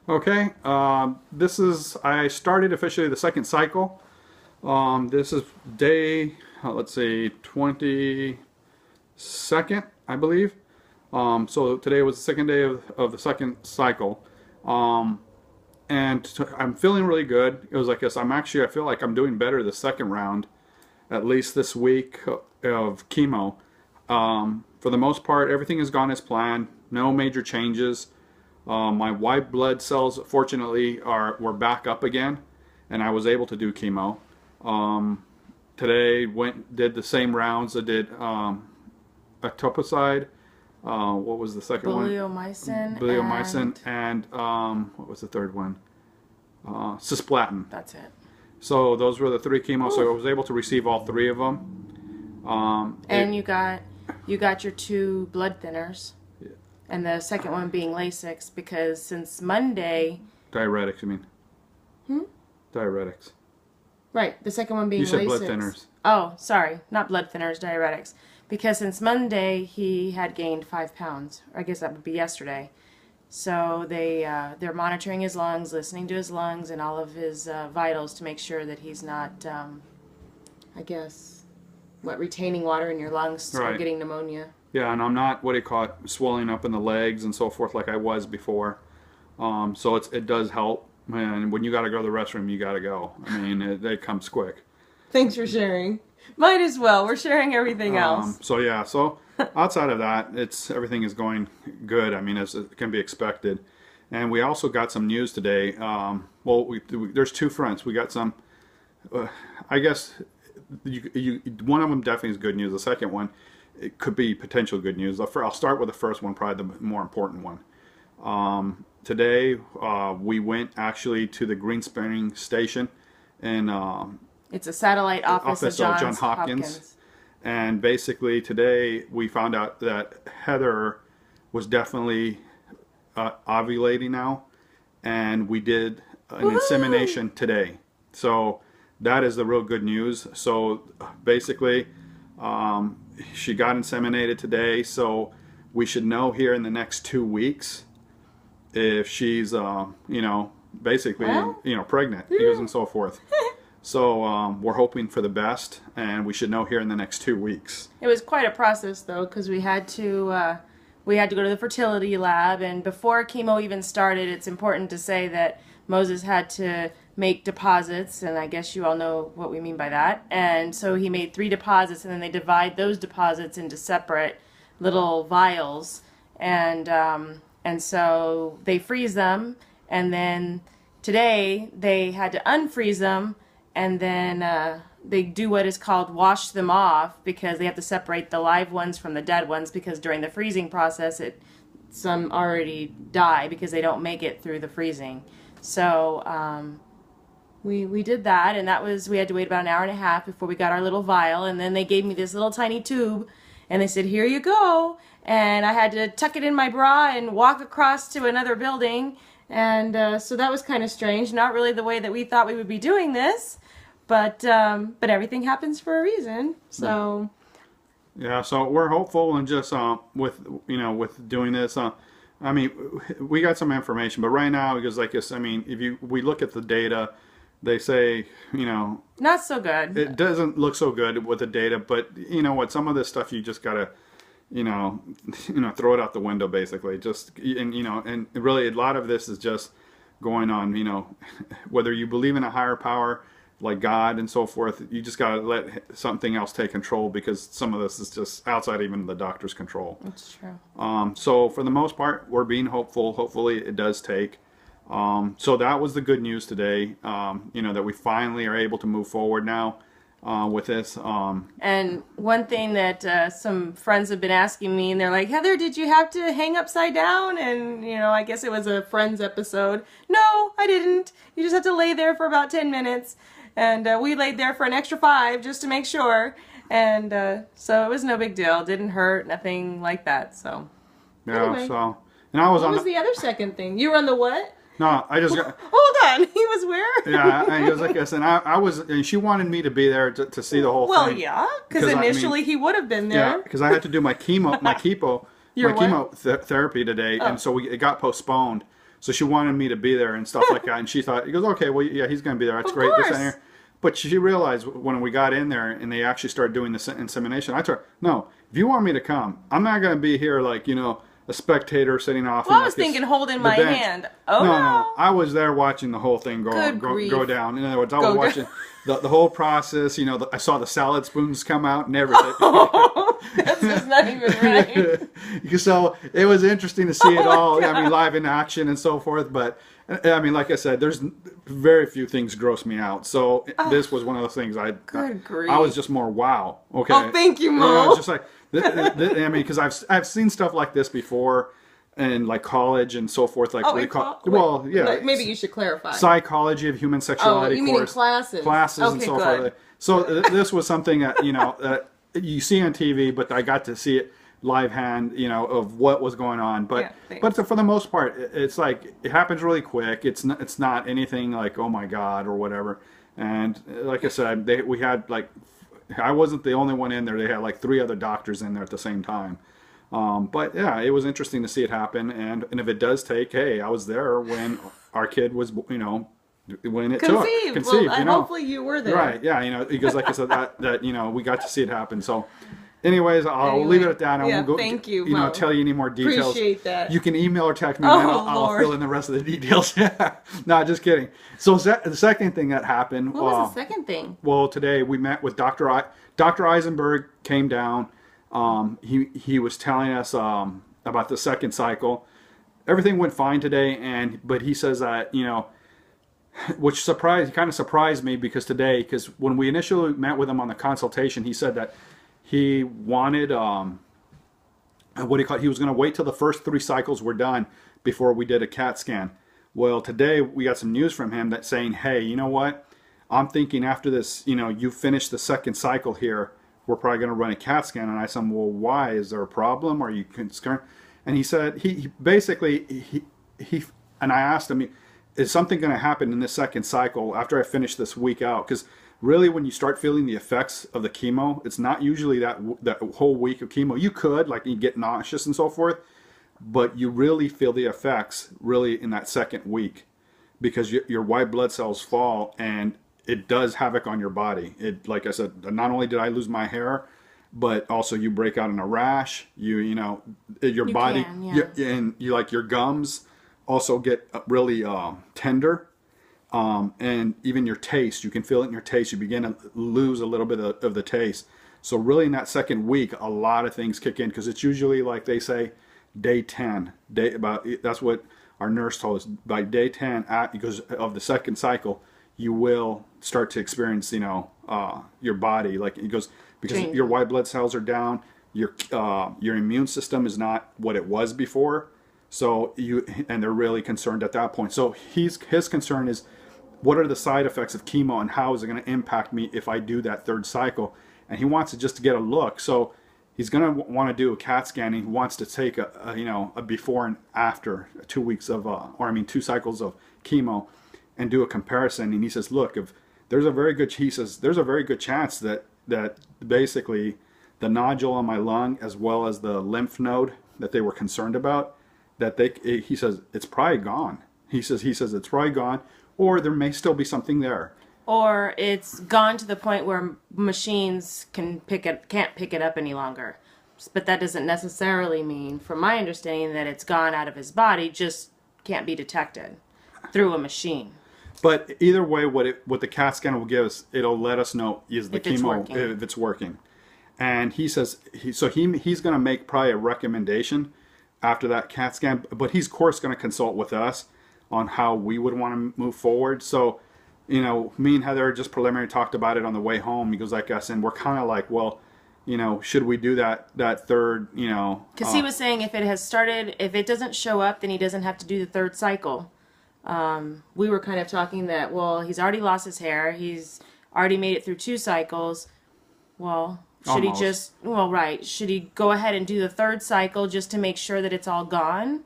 Okay, I started officially the second cycle. This is day, let's see, 22nd, I believe. So today was the second day of the second cycle. Um, I'm feeling really good. It was like this, I feel like I'm doing better the second round, at least this week of chemo. For the most part, everything has gone as planned. No major changes. My white blood cells, fortunately, were back up again, and I was able to do chemo. Um, Today did the same rounds. I did ectopicide. What was the second one? Bleomycin and what was the third one? Cisplatin. That's it. So those were the three chemos. So I was able to receive all three of them. And you got your two blood thinners. And the second one being Lasix, because since Monday... Diuretics, you mean? Diuretics. Right, the second one being Lasix. You said blood thinners. Oh, sorry, not blood thinners, diuretics. Because since Monday, he had gained 5 pounds. I guess that would be yesterday. So they're monitoring his lungs, listening to his lungs and all of his vitals to make sure that he's not, retaining water in your lungs or getting pneumonia. Yeah, and I'm not, swelling up in the legs and so forth like I was before. So it does help. And when you got to go to the restroom, you got to go. I mean, it comes quick. Thanks for sharing. Might as well. We're sharing everything else. So outside of that, everything is going good. I mean, as it can be expected. And we also got some news today. There's two fronts. We got some, I guess, one of them definitely is good news. The second one, it could be potential good news. I'll start with the first one, probably the more important one. Today, we went actually to the Green Spring Station, and it's a satellite office of Johns Hopkins. And basically, today we found out that Heather was definitely ovulating now, and we did an insemination today. So that is the real good news. So basically, she got inseminated today, so we should know here in the next 2 weeks if she's, pregnant, and so forth. So we're hoping for the best, and we should know here in the next 2 weeks. It was quite a process, though, because we had to go to the fertility lab, and before chemo even started, it's important to say that Moses had to make deposits, and I guess you all know what we mean by that. And so he made 3 deposits, and then they divide those deposits into separate little vials, and so they freeze them, and then today they had to unfreeze them, and then they do what is called wash them off, because they have to separate the live ones from the dead ones, because during the freezing process some already die because they don't make it through the freezing. So we did that, and we had to wait about an hour and a half before we got our little vial, and then they gave me this little tiny tube, and they said, here you go, and I had to tuck it in my bra and walk across to another building, and so that was kind of strange, not really the way that we thought we would be doing this, but everything happens for a reason, so... Yeah, so we're hopeful, and just with doing this, I mean, we got some information, but right now, because we look at the data, they say, not so good. It doesn't look so good with the data, but you know what? Some of this stuff you just gotta, throw it out the window, basically. And really, a lot of this is just going on. Whether you believe in a higher power like God and so forth, you just gotta let something else take control, because some of this is just outside even the doctor's control. That's true. So for the most part, we're being hopeful. Hopefully, it does take. So that was the good news today, that we finally are able to move forward now with this. And one thing that some friends have been asking me, and they're like, Heather, did you have to hang upside down? And, I guess it was a Friends episode. No, I didn't. You just have to lay there for about 10 minutes. And we laid there for an extra 5 just to make sure. And so it was no big deal. Didn't hurt, nothing like that. So, yeah, anyway. And I was What was the other second thing? You were on the what? No, I just got... Hold on, he was where? Yeah, and he was like this, and I was, and she wanted me to be there to see the whole thing. Well, yeah, because initially he would have been there. Yeah, because I had to do my chemo, Your therapy today, and so it got postponed. So she wanted me to be there and stuff like that. And she thought, he goes, okay, well, yeah, he's going to be there. That's Of great. This, course. that, and here. But she realized when we got in there and they actually started doing the insemination, I told her, no, if you want me to come, I'm not going to be here like, you know, a spectator sitting off. Well, in I was like this, thinking holding the my bench. hand. Oh, No, I was there watching the whole thing Good go grief. down. In other words, I Go was down. watching the whole process. You know, I saw the salad spoons come out and everything. That's just not even right. So it was interesting to see it Oh my all. I mean, God. live in action and so forth. But I mean, like I said, there's very few things gross me out. So this was one of those things. Good grief. I was just more wow. Okay. Oh, thank you, Yeah, Mo. it's just like I mean, because I've seen stuff like this before. In like college and so forth, like Oh, what do you in call? wait, Well, yeah, like, maybe you should clarify. psychology of human sexuality. Oh, you mean in course, classes? classes and Okay, so good. forth. So this was something that that you see on TV, but I got to see it live hand, you know, of what was going on. But Yeah, thanks. for the most part, it's like it happens really quick. It's not anything like oh my god or whatever. And like I said, we had like I wasn't the only one in there. They had like 3 other doctors in there at the same time. But yeah, it was interesting to see it happen, and if it does take, hey, I was there when our kid was, you know, when it Conceived. took Well, you know, hopefully you were there. right? Yeah, you know, because like I said, that you know, we got to see it happen. So, anyways, I'll Anyway, leave it at that. I yeah, won't go, thank you, you know, Mo. tell you any more details. Appreciate that. You can email or text me, Oh, and then I'll Lord. fill in the rest of the details. No, just kidding. So the second thing that happened. What was the second thing? Well, today we met with Dr. Eisenberg came down. He was telling us about the second cycle. Everything went fine today, but he says that, you know, which kind of surprised me because when we initially met with him on the consultation, he said that he wanted he was going to wait till the first 3 cycles were done before we did a CAT scan. Well, today we got some news from him that's saying, hey, you know what? I'm thinking after this, you know, you finish the second cycle here, we're probably going to run a CAT scan. And I said, well, why? Is there a problem? Are you concerned? And he said, he basically, and I asked him, is something going to happen in this second cycle after I finish this week out? Because really, when you start feeling the effects of the chemo, it's not usually that whole week of chemo. You could, like, you get nauseous and so forth, but you really feel the effects really in that second week because your white blood cells fall and it does havoc on your body. It, like I said, not only did I lose my hair, but also you break out in a rash. You know, your body, can, yeah. and you like your gums also get really tender, and even your taste. You can feel it in your taste. You begin to lose a little bit of the taste. So really, in that second week, a lot of things kick in because it's usually like they say, day 10. That's what our nurse told us. By day 10, because of the second cycle, you will start to experience, you know, your body, like it goes, because Change. your white blood cells are down, your immune system is not what it was before, so and they're really concerned at that point. So his concern is, what are the side effects of chemo and how is it going to impact me if I do that third cycle? And he wants to just to get a look. So he's going to want to do a CAT scan. And he wants to take a before and after 2 weeks of 2 cycles of chemo and do a comparison. And he says, look, if there's a very good chance that basically the nodule on my lung as well as the lymph node that they were concerned about, he says it's probably gone. He says it's probably gone, or there may still be something there. Or it's gone to the point where machines can't pick it up any longer. But that doesn't necessarily mean, from my understanding, that it's gone out of his body, just can't be detected through a machine. But either way, what the CAT scan will give us, it'll let us know is the If it's chemo working. if it's working. And he says he's going to make probably a recommendation after that CAT scan, but he's of course going to consult with us on how we would want to move forward. So, you know, me and Heather just preliminary talked about it on the way home. He goes like us, and we're kind of like, well, you know, should we do that third, you know? Because he was saying if it doesn't show up, then he doesn't have to do the third cycle. We were kind of talking that, well, he's already lost his hair. He's already made it through 2 cycles. Well, should Almost. Should he go ahead and do the third cycle just to make sure that it's all gone?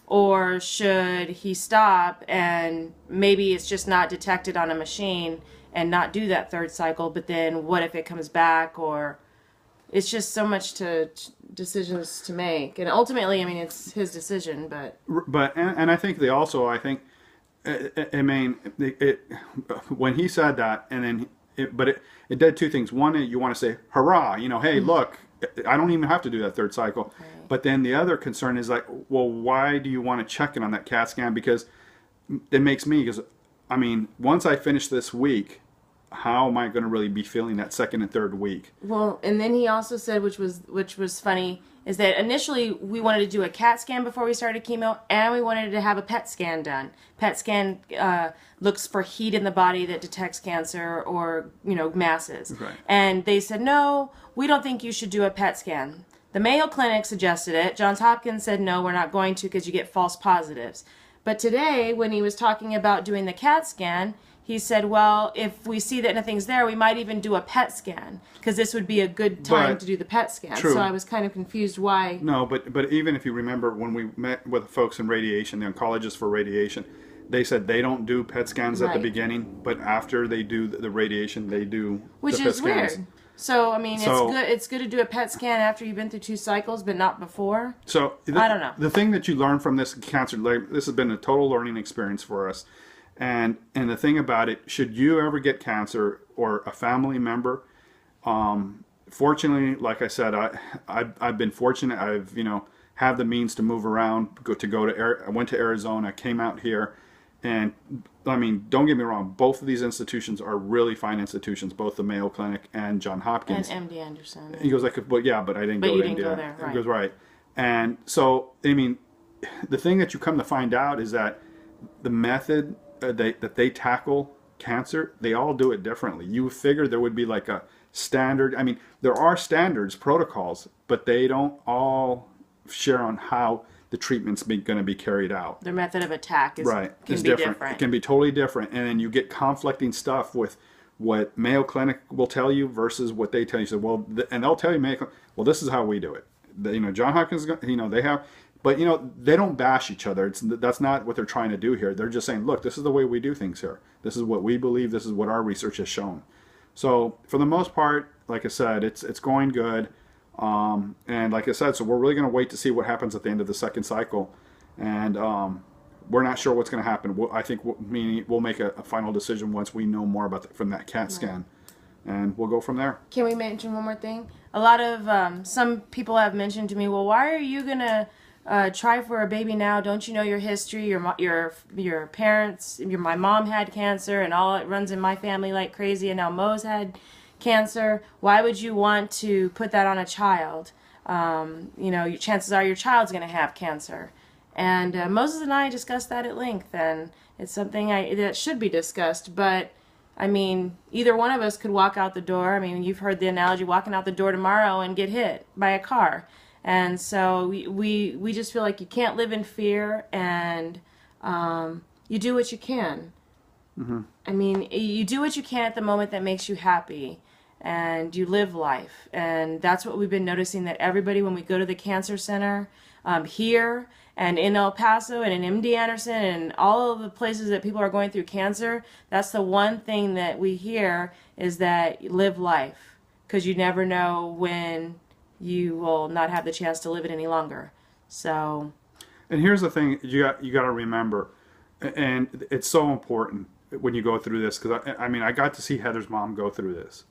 Or should he stop and maybe it's just not detected on a machine and not do that third cycle, but then what if it comes back? Or it's just so much decisions to make, and ultimately, I mean, it's his decision. But and I think they also, I think, I mean, when he said that, and then it did two things. One, you want to say hurrah, hey, look, I don't even have to do that third cycle. Right. But then the other concern is like, well, why do you want to check it on that CAT scan? Because it makes me, because I mean, once I finish this week, how am I going to really be feeling that second and third week? Well, and then he also said, which was funny, is that initially we wanted to do a CAT scan before we started chemo, and we wanted to have a PET scan done. PET scan looks for heat in the body that detects cancer or masses. Right. And they said, no, we don't think you should do a PET scan. The Mayo Clinic suggested it. Johns Hopkins said, no, we're not going to because you get false positives. But today, when he was talking about doing the CAT scan, he said, well, if we see that nothing's there, we might even do a PET scan, because this would be a good time to do the PET scan. True. So I was kind of confused why. No, but even if you remember when we met with folks in radiation, the oncologists for radiation, they said they don't do PET scans at the beginning, but after they do the radiation, they do Which the PET is scans. weird. So, I mean, it's good to do a PET scan after you've been through 2 cycles, but not before. So I don't know. The thing that you learn from this cancer, this has been a total learning experience for us. And the thing about it, should you ever get cancer or a family member, fortunately, like I said, I've been fortunate. I've have the means to move around. I went to Arizona, came out here, and I mean, don't get me wrong. Both of these institutions are really fine institutions, both the Mayo Clinic and Johns Hopkins. And MD Anderson. He goes like, but yeah, but I didn't go to India. Go there, right? He goes right, and so I mean, the thing that you come to find out is that the method that they tackle cancer, they all do it differently. You figure there would be like a standard. I mean, there are standards, protocols, but they don't all share on how the treatment's going to be carried out. Their method of attack can be different. different. It can be totally different, and then you get conflicting stuff with what Mayo Clinic will tell you versus what they tell you. So, well, and they'll tell you, Mayo Clinic, well, this is how we do it. John Hopkins, they have. But they don't bash each other. That's not what they're trying to do here. They're just saying, look, this is the way we do things here. This is what we believe. This is what our research has shown. So for the most part, like I said, it's going good. And like I said, so we're really going to wait to see what happens at the end of the second cycle. And we're not sure what's going to happen. I think we'll make a final decision once we know more about from that CAT scan. And we'll go from there. Can we mention one more thing? A lot of some people have mentioned to me, well, why are you going to try for a baby now? Don't you know your history? Your parents, my mom had cancer, and all it runs in my family like crazy, and now Mo's had cancer. Why would you want to put that on a child? Chances are your child's going to have cancer. And Moses and I discussed that at length, and it's something that should be discussed. But I mean, either one of us could walk out the door. I mean, you've heard the analogy, walking out the door tomorrow and get hit by a car. And so we just feel like you can't live in fear, and you do what you can. Mm-hmm. I mean, you do what you can at the moment that makes you happy, and you live life. And that's what we've been noticing, that everybody, when we go to the cancer center here and in El Paso and in MD Anderson and all of the places that people are going through cancer, that's the one thing that we hear is that you live life, because you never know when you will not have the chance to live it any longer. So, and here's the thing you got to remember, and it's so important when you go through this, because I got to see Heather's mom go through this,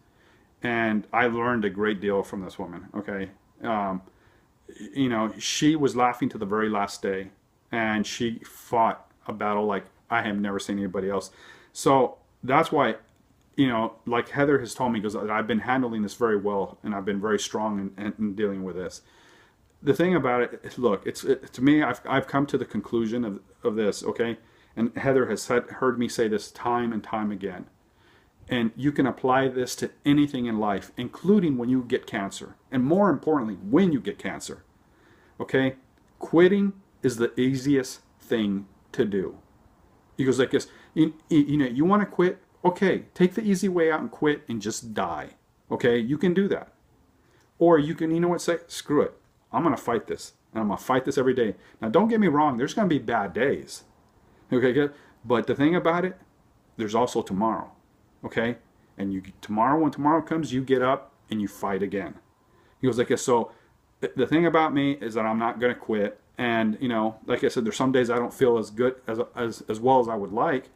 and I learned a great deal from this woman. Okay, she was laughing to the very last day, and she fought a battle like I have never seen anybody else. So that's why, like Heather has told me, because I've been handling this very well, and I've been very strong in dealing with this. The thing about it, look, to me, I've come to the conclusion of this, okay? And Heather has heard me say this time and time again. And you can apply this to anything in life, including when you get cancer. And more importantly, when you get cancer. Okay? Quitting is the easiest thing to do. He goes like this, you want to quit? Okay, take the easy way out and quit and just die. Okay? You can do that. Or you can, say, screw it. I'm going to fight this. And I'm going to fight this every day. Now, don't get me wrong. There's going to be bad days. Okay, good. But the thing about it, there's also tomorrow. Okay? And when tomorrow comes, you get up and you fight again. He goes like, so the thing about me is that I'm not going to quit. And, you know, like I said, there's some days I don't feel as good as well as I would like,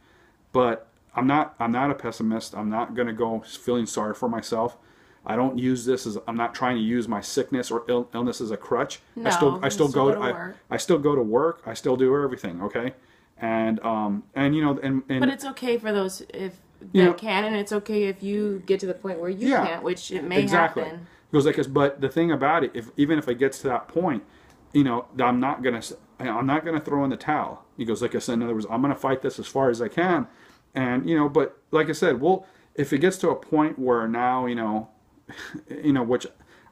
but I'm not a pessimist. I'm not going to go feeling sorry for myself. I don't use this as, I'm not trying to use my sickness or illness as a crutch. No, I still go to work. I still go to work. I still do everything. Okay. And you know, and but it's okay for those if you that know, can, and it's okay if you get to the point where you yeah, can't, which it may exactly. happen. He goes like this, but the thing about it, if even if it gets to that point, you know, I'm not gonna throw in the towel. He goes like I said, in other words, I'm gonna fight this as far as I can, and you know, but like I said, well, if it gets to a point where now, you know, which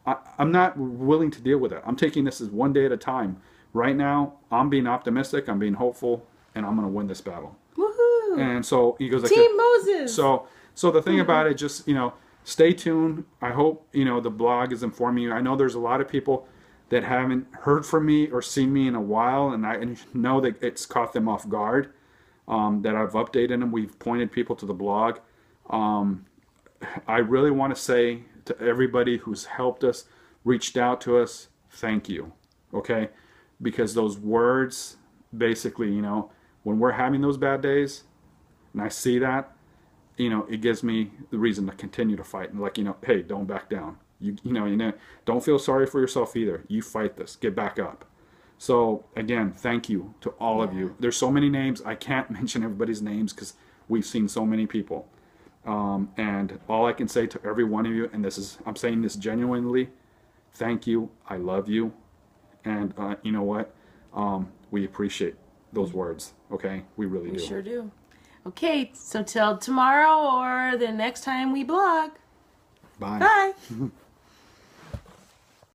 I'm not willing to deal with it. I'm taking this as one day at a time. Right now, I'm being optimistic. I'm being hopeful, and I'm gonna win this battle. Woohoo! And so he goes like, Team Moses. So the thing about it, just, you know, stay tuned. I hope, you know, the blog is informing you. I know there's a lot of people that haven't heard from me or seen me in a while, and I know that it's caught them off guard, that I've updated them. We've pointed people to the blog. I really want to say to everybody who's helped us, reached out to us, thank you, okay? Because those words, basically, you know, when we're having those bad days, and I see that, you know, it gives me the reason to continue to fight. And like, you know, hey, don't back down. You know, don't feel sorry for yourself either. You fight this. Get back up. So again, thank you to all of you. There's so many names. I can't mention everybody's names because we've seen so many people. And all I can say to every one of you, and I'm saying this genuinely, thank you. I love you. And you know what? We appreciate those words. Okay? We really do. We sure do. Okay, so till tomorrow or the next time we blog. Bye. Bye.